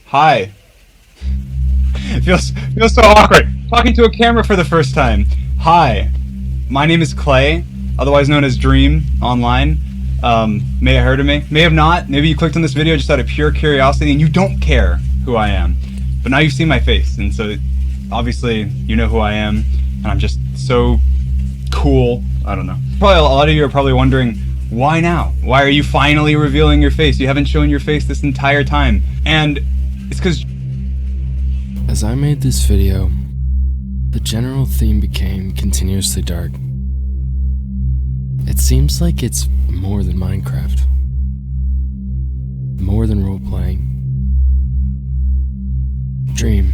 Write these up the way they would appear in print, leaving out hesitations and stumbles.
Hi. It feels so awkward talking to a camera for the first time. Hi, my name is Clay, otherwise known as Dream online. May have heard of me, may have not. Maybe you clicked on this video just out of pure curiosity and you don't care who I am. But now you've seen my face, and so obviously you know who I am, and I'm just so cool. I don't know. Probably a lot of you are probably wondering, why now? Why are you finally revealing your face? You haven't shown your face this entire time. And it's because as I made this video, the general theme became continuously dark. It seems like it's more than Minecraft, more than role-playing. Dream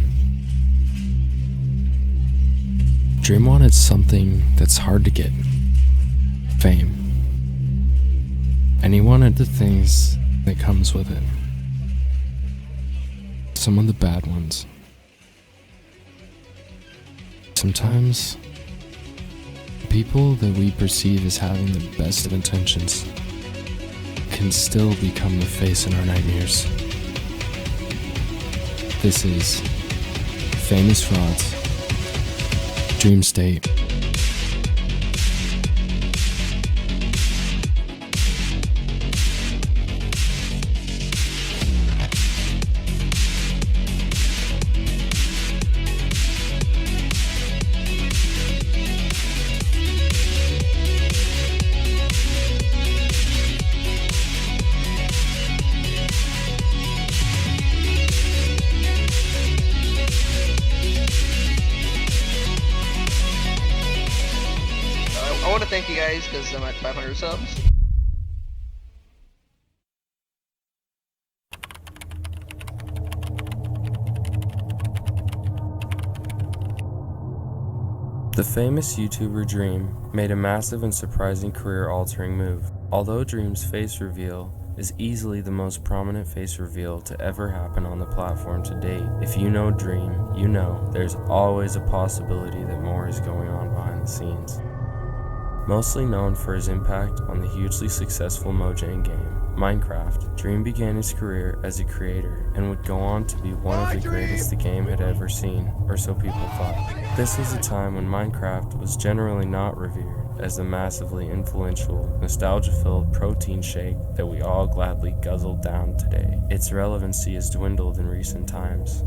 wanted something that's hard to get, fame. And he wanted the things that comes with it. Some of the bad ones. Sometimes, people that we perceive as having the best of intentions can still become the face in our nightmares. This is Famous Frauds, Dream State. I want to thank you guys because I'm at 500 subs. The famous YouTuber Dream made a massive and surprising career-altering move. Although Dream's face reveal is easily the most prominent face reveal to ever happen on the platform to date, if you know Dream, you know there's always a possibility that more is going on behind the scenes. Mostly known for his impact on the hugely successful Mojang game, Minecraft, Dream began his career as a creator and would go on to be one of the greatest the game had ever seen, or so people thought. This was a time when Minecraft was generally not revered as the massively influential, nostalgia-filled protein shake that we all gladly guzzled down today. Its relevancy has dwindled in recent times.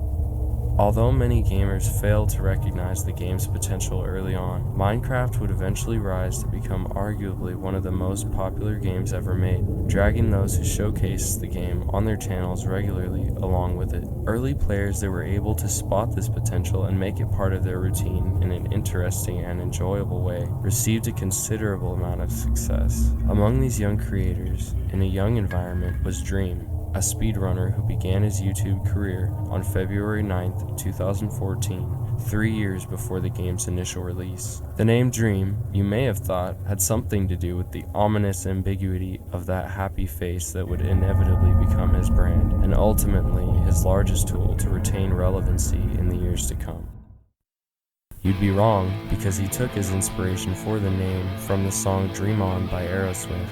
Although many gamers failed to recognize the game's potential early on, Minecraft would eventually rise to become arguably one of the most popular games ever made, dragging those who showcased the game on their channels regularly along with it. Early players that were able to spot this potential and make it part of their routine in an interesting and enjoyable way received a considerable amount of success. Among these young creators, in a young environment, was Dream, a speedrunner who began his YouTube career on February 9th, 2014, 3 years before the game's initial release. The name Dream, you may have thought, had something to do with the ominous ambiguity of that happy face that would inevitably become his brand, and ultimately his largest tool to retain relevancy in the years to come. You'd be wrong, because he took his inspiration for the name from the song Dream On by Aerosmith.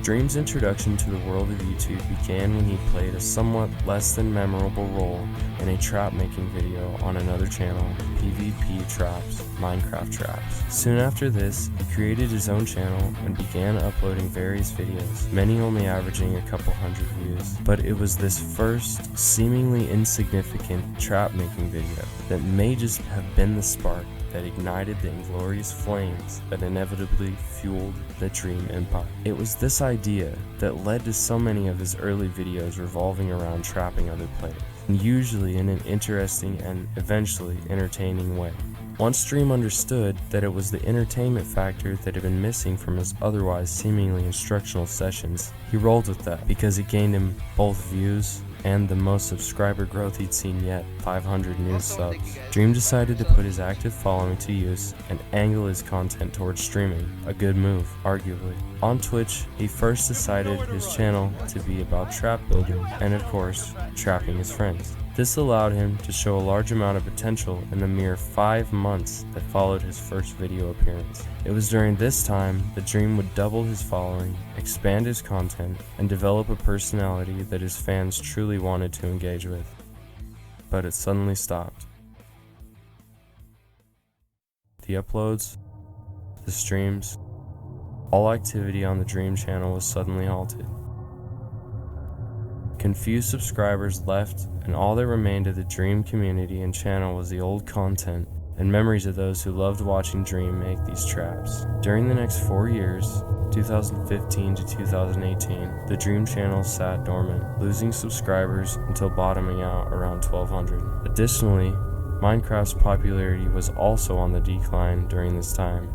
Dream's introduction to the world of YouTube began when he played a somewhat less than memorable role in a trap making video on another channel, PvP Traps, Minecraft Traps. Soon after this, he created his own channel and began uploading various videos, many only averaging a couple hundred views. But it was this first, seemingly insignificant trap making video that may just have been the spark that ignited the inglorious flames that inevitably fueled the Dream empire. It was this idea that led to so many of his early videos revolving around trapping other players, and usually in an interesting and eventually entertaining way. Once Dream understood that it was the entertainment factor that had been missing from his otherwise seemingly instructional sessions, he rolled with that because it gained him both views and the most subscriber growth he'd seen yet, 500 new subs. Dream decided to put his active following to use and angle his content towards streaming, a good move, arguably. On Twitch, he first decided his channel to be about trap building and of course, trapping his friends. This allowed him to show a large amount of potential in the mere 5 months that followed his first video appearance. It was during this time that Dream would double his following, expand his content, and develop a personality that his fans truly wanted to engage with. But it suddenly stopped. The uploads, the streams, all activity on the Dream channel was suddenly halted. Confused subscribers left, and all that remained of the Dream community and channel was the old content and memories of those who loved watching Dream make these traps. During the next 4 years, 2015 to 2018, the Dream channel sat dormant, losing subscribers until bottoming out around 1,200. Additionally, Minecraft's popularity was also on the decline during this time.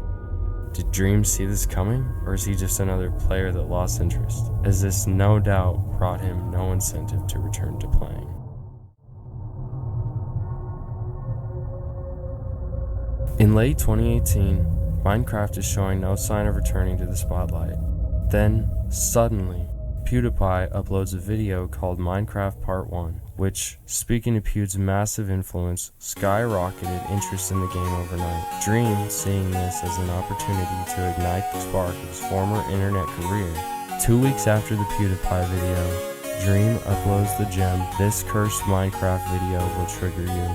Did Dream see this coming, or is he just another player that lost interest? As this no doubt brought him no incentive to return to playing. In late 2018, Minecraft is showing no sign of returning to the spotlight. Then, suddenly, PewDiePie uploads a video called Minecraft Part 1, which, speaking to Pew's massive influence, skyrocketed interest in the game overnight. Dream, seeing this as an opportunity to ignite the spark of his former internet career. 2 weeks after the PewDiePie video, Dream uploads the gem, "This cursed Minecraft video will trigger you."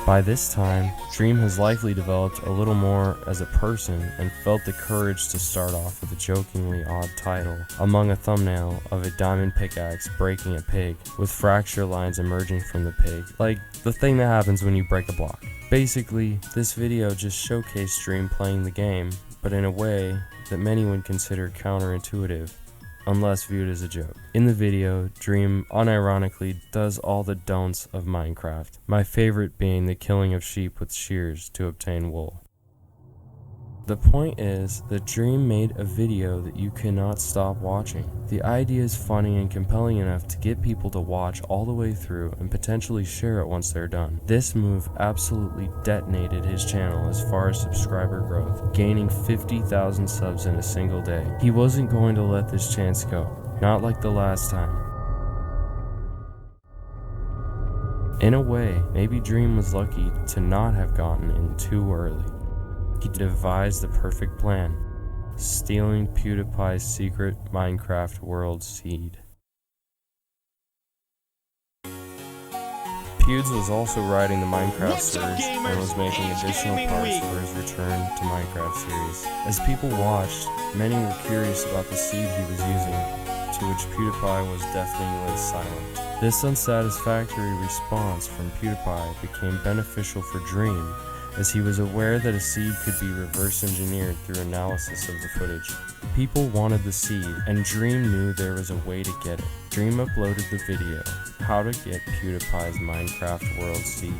By this time, Dream has likely developed a little more as a person and felt the courage to start off with a jokingly odd title, among a thumbnail of a diamond pickaxe breaking a pig, with fracture lines emerging from the pig, like the thing that happens when you break a block. Basically, this video just showcased Dream playing the game, but in a way that many would consider counterintuitive, unless viewed as a joke. In the video, Dream unironically does all the don'ts of Minecraft, my favorite being the killing of sheep with shears to obtain wool. The point is that Dream made a video that you cannot stop watching. The idea is funny and compelling enough to get people to watch all the way through and potentially share it once they're done. This move absolutely detonated his channel as far as subscriber growth, gaining 50,000 subs in a single day. He wasn't going to let this chance go, not like the last time. In a way, maybe Dream was lucky to not have gotten in too early. He devised the perfect plan, stealing PewDiePie's secret Minecraft world seed. Pewds was also writing the Minecraft series and was making additional parts for his return to Minecraft series. As people watched, many were curious about the seed he was using, to which PewDiePie was deafeningly silent. This unsatisfactory response from PewDiePie became beneficial for Dream, as he was aware that a seed could be reverse engineered through analysis of the footage. People wanted the seed, and Dream knew there was a way to get it. Dream uploaded the video, "How to Get PewDiePie's Minecraft World Seed,"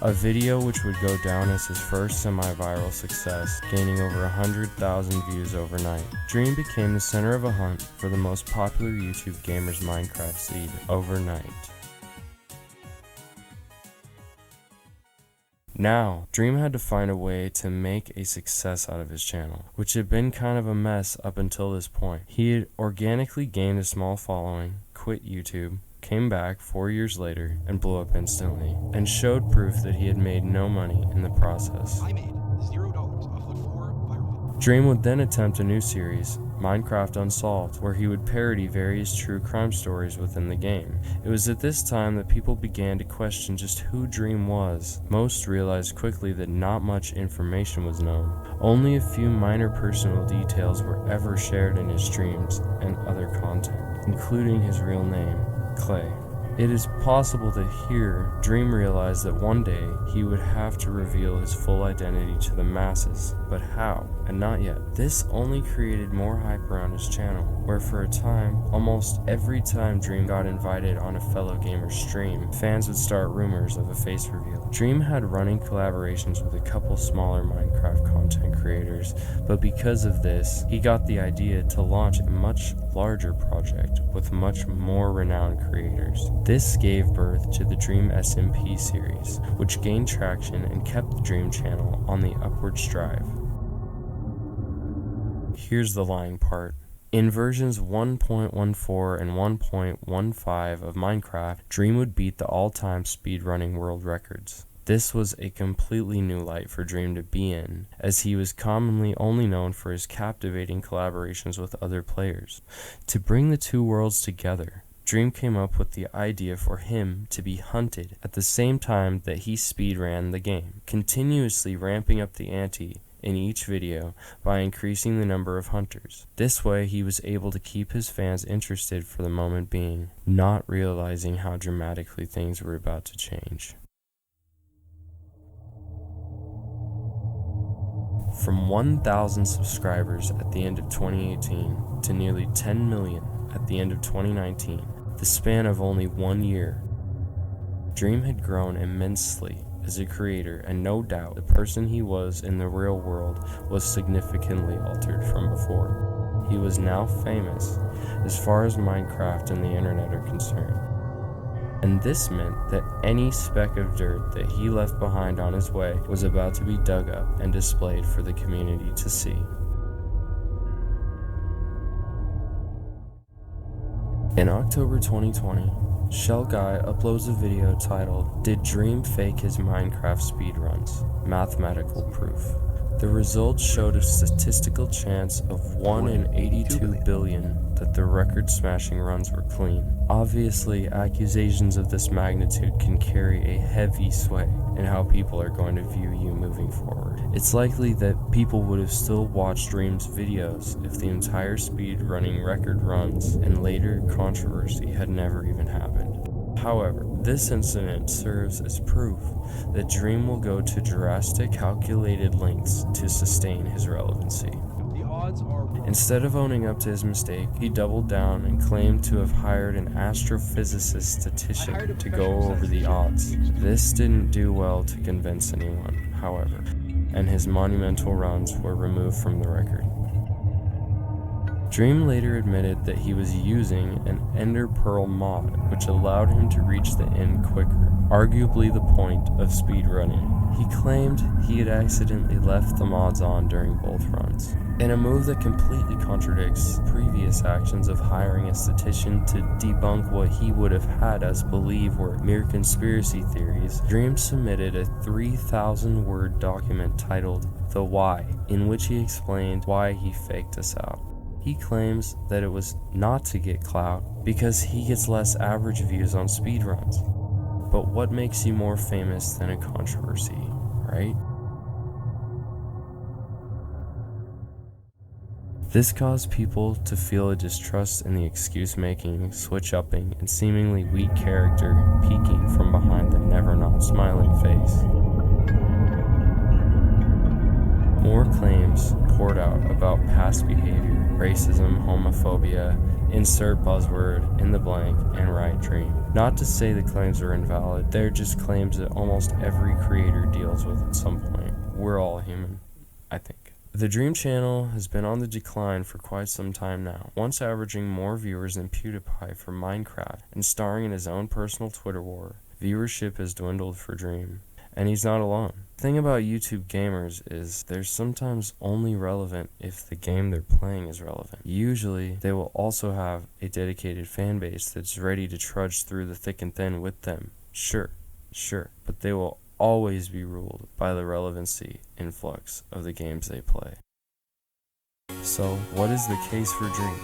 a video which would go down as his first semi-viral success, gaining over 100,000 views overnight. Dream became the center of a hunt for the most popular YouTube gamer's Minecraft seed overnight. Now, Dream had to find a way to make a success out of his channel, which had been kind of a mess up until this point. He had organically gained a small following, quit YouTube, came back 4 years later, and blew up instantly, and showed proof that he had made no money in the process. I made $0 off of 4 viral. Dream would then attempt a new series, Minecraft Unsolved, where he would parody various true crime stories within the game. It was at this time that people began to question just who Dream was. Most realized quickly that not much information was known. Only a few minor personal details were ever shared in his streams and other content, including his real name, Clay. It is possible that here, Dream realized that one day he would have to reveal his full identity to the masses, but how? And not yet. This only created more hype around his channel, where for a time, almost every time Dream got invited on a fellow gamer's stream, fans would start rumors of a face reveal. Dream had running collaborations with a couple smaller Minecraft content creators, but because of this, he got the idea to launch a much larger project with much more renowned creators. This gave birth to the Dream SMP series, which gained traction and kept the Dream channel on the upward strive. Here's the lying part. In versions 1.14 and 1.15 of Minecraft, Dream would beat the all-time speedrunning world records. This was a completely new light for Dream to be in, as he was commonly only known for his captivating collaborations with other players. To bring the two worlds together, Dream came up with the idea for him to be hunted at the same time that he speedran the game, continuously ramping up the ante in each video by increasing the number of hunters. This way he was able to keep his fans interested for the moment being, not realizing how dramatically things were about to change. From 1,000 subscribers at the end of 2018 to nearly 10 million at the end of 2019, the span of only 1 year, Dream had grown immensely as a creator, and no doubt the person he was in the real world was significantly altered from before. He was now famous as far as Minecraft and the internet are concerned, and this meant that any speck of dirt that he left behind on his way was about to be dug up and displayed for the community to see. In October 2020, Shell Guy uploads a video titled, "Did Dream Fake His Minecraft Speedruns? Mathematical Proof." The results showed a statistical chance of 1 in 82 billion that the record-smashing runs were clean. Obviously, accusations of this magnitude can carry a heavy sway in how people are going to view you moving forward. It's likely that people would have still watched Dream's videos if the entire speedrunning record runs and later controversy had never even happened. However, this incident serves as proof that Dream will go to drastic, calculated lengths to sustain his relevancy. The odds are... Instead of owning up to his mistake, he doubled down and claimed to have hired an astrophysicist statistician to go over the odds. This didn't do well to convince anyone, however, and his monumental runs were removed from the record. Dream later admitted that he was using an Ender Pearl mod, which allowed him to reach the end quicker, arguably the point of speedrunning. He claimed he had accidentally left the mods on during both runs. In a move that completely contradicts previous actions of hiring a statistician to debunk what he would have had us believe were mere conspiracy theories, Dream submitted a 3,000-word document titled "The Why," in which he explained why he faked us out. He claims that it was not to get clout, because he gets less average views on speedruns. But what makes you more famous than a controversy, right? This caused people to feel a distrust in the excuse-making, switch-upping, and seemingly weak character peeking from behind the never-not-smiling face. More claims poured out about past behavior, racism, homophobia, insert buzzword in the blank, and right Dream. Not to say the claims are invalid, they're just claims that almost every creator deals with at some point. We're all human, I think. The Dream channel has been on the decline for quite some time now, once averaging more viewers than PewDiePie for Minecraft and starring in his own personal Twitter war. Viewership has dwindled for Dream, and he's not alone. The thing about YouTube gamers is they're sometimes only relevant if the game they're playing is relevant. Usually, they will also have a dedicated fan base that's ready to trudge through the thick and thin with them. Sure, but they will always be ruled by the relevancy influx of the games they play. So, what is the case for Dream?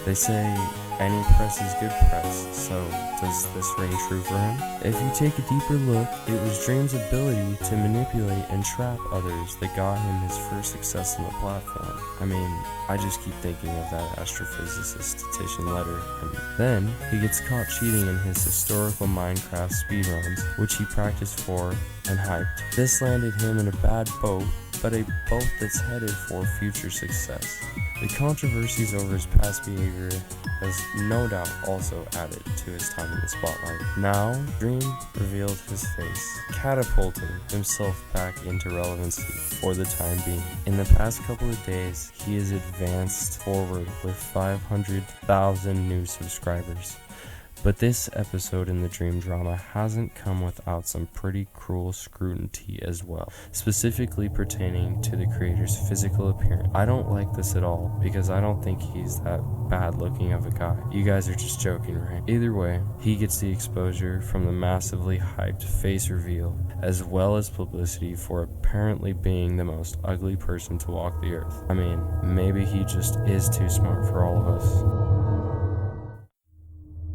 They say any press is good press, so does this ring true for him? If you take a deeper look, it was Dream's ability to manipulate and trap others that got him his first success on the platform. I mean, I just keep thinking of that astrophysicist statistician letter, and then he gets caught cheating in his historical Minecraft speedruns, which he practiced for and hyped. This landed him in a bad boat, but a boat that's headed for future success. The controversies over his past behavior has no doubt also added to his time in the spotlight. Now, Dream revealed his face, catapulting himself back into relevancy for the time being. In the past couple of days, he has advanced forward with 500,000 new subscribers. But this episode in the dream drama hasn't come without some pretty cruel scrutiny as well, specifically pertaining to the creator's physical appearance. I don't like this at all because I don't think he's that bad looking of a guy. You guys are just joking, right? Either way, he gets the exposure from the massively hyped face reveal, as well as publicity for apparently being the most ugly person to walk the earth. I mean, maybe he just is too smart for all of us.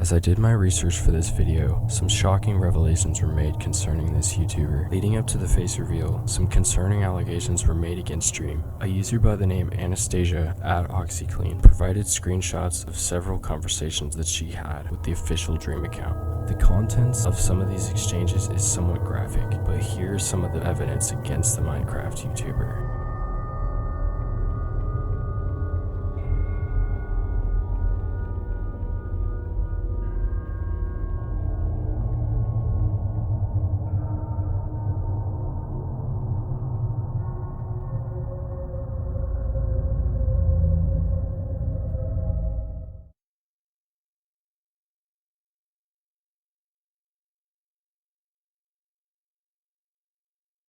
As I did my research for this video, some shocking revelations were made concerning this YouTuber. Leading up to the face reveal, some concerning allegations were made against Dream. A user by the name Anastasia at OxyClean provided screenshots of several conversations that she had with the official Dream account. The contents of some of these exchanges is somewhat graphic, but here's some of the evidence against the Minecraft YouTuber.